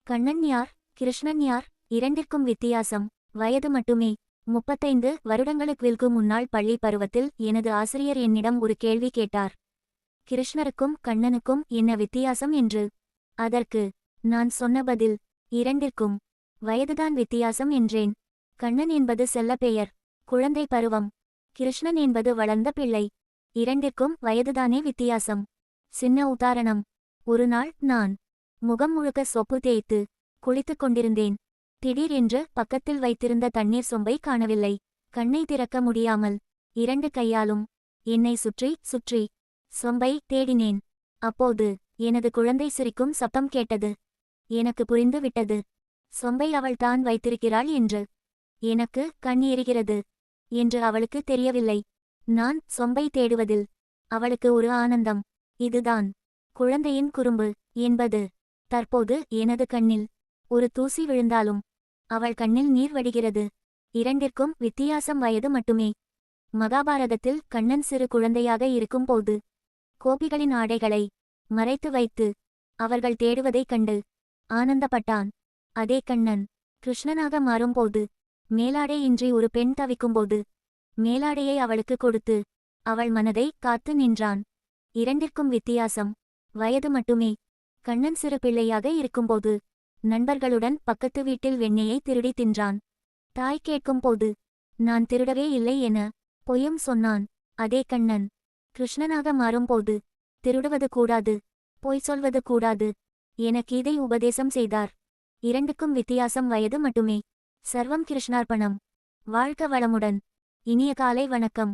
கண்ணன் யார், கிருஷ்ணன் யார்? இரண்டிற்கும் வித்தியாசம் வயது மட்டுமே. 35 வருடங்களுக்கு முன்னாள் பள்ளி பருவத்தில் எனது ஆசிரியர் என்னிடம் ஒரு கேள்வி கேட்டார். கிருஷ்ணருக்கும் கண்ணனுக்கும் என்ன வித்தியாசம் என்று. அதற்கு நான் சொன்ன பதில், இரண்டிற்கும் வயதுதான் வித்தியாசம் என்றேன். கண்ணன் என்பது செல்லப்பெயர், குழந்தை பருவம். கிருஷ்ணன் என்பது வளர்ந்த பிள்ளை. இரண்டிற்கும் வயதுதானே வித்தியாசம். சின்ன உதாரணம். ஒரு நாள் நான் முகம் முழுக்க சொப்பு தேய்த்து குளித்துக் கொண்டிருந்தேன். திடீரென்று பக்கத்தில் வைத்திருந்த தண்ணீர் சொம்பை காணவில்லை. கண்ணை திறக்க முடியாமல் 2 கையாலும் என்னை சுற்றி சுற்றி சொம்பை தேடினேன். அப்போது எனது குழந்தை சிரிக்கும் சத்தம் கேட்டது. எனக்கு புரிந்து விட்டது, சொம்பை அவள் தான் வைத்திருக்கிறாள் என்று. எனக்கு கண் எரிகிறது என்று அவளுக்கு தெரியவில்லை. நான் சொம்பை தேடுவதில் அவளுக்கு ஒரு ஆனந்தம். இதுதான் குழந்தையின் குறும்பு என்பது. தற்போது எனது கண்ணில் ஒரு தூசி விழுந்தாலும் அவள் கண்ணில் நீர் வடிகிறது. இரண்டிற்கும் வித்தியாசம் வயது மட்டுமே. மகாபாரதத்தில் கண்ணன் சிறு குழந்தையாக இருக்கும்போது கோபிகளின் ஆடைகளை மறைத்து வைத்து அவர்கள் தேடுவதைக் கண்டு ஆனந்தப்பட்டான். அதே கண்ணன் கிருஷ்ணனாக மாறும்போது மேலாடை இன்றி ஒரு பெண் தவிக்கும்போது மேலாடையை அவளுக்கு கொடுத்து அவள் மனதை காத்து நின்றான். இரண்டிற்கும் வித்தியாசம் வயது மட்டுமே. கண்ணன் சிறு பிள்ளையாக இருக்கும்போது நண்பர்களுடன் பக்கத்து வீட்டில் வெண்ணெயை திருடி தின்றான். தாய் கேட்கும்போது நான் திருடவே இல்லை என பொய்யும் சொன்னான். அதே கண்ணன் கிருஷ்ணனாக மாறும்போது திருடுவது கூடாது, பொய் சொல்வது கூடாது என கீதை உபதேசம் செய்தார். இரண்டுக்கும் வித்தியாசம் வயது மட்டுமே. சர்வம் கிருஷ்ணார்ப்பணம். வாழ்க வளமுடன். இனிய காலை வணக்கம்.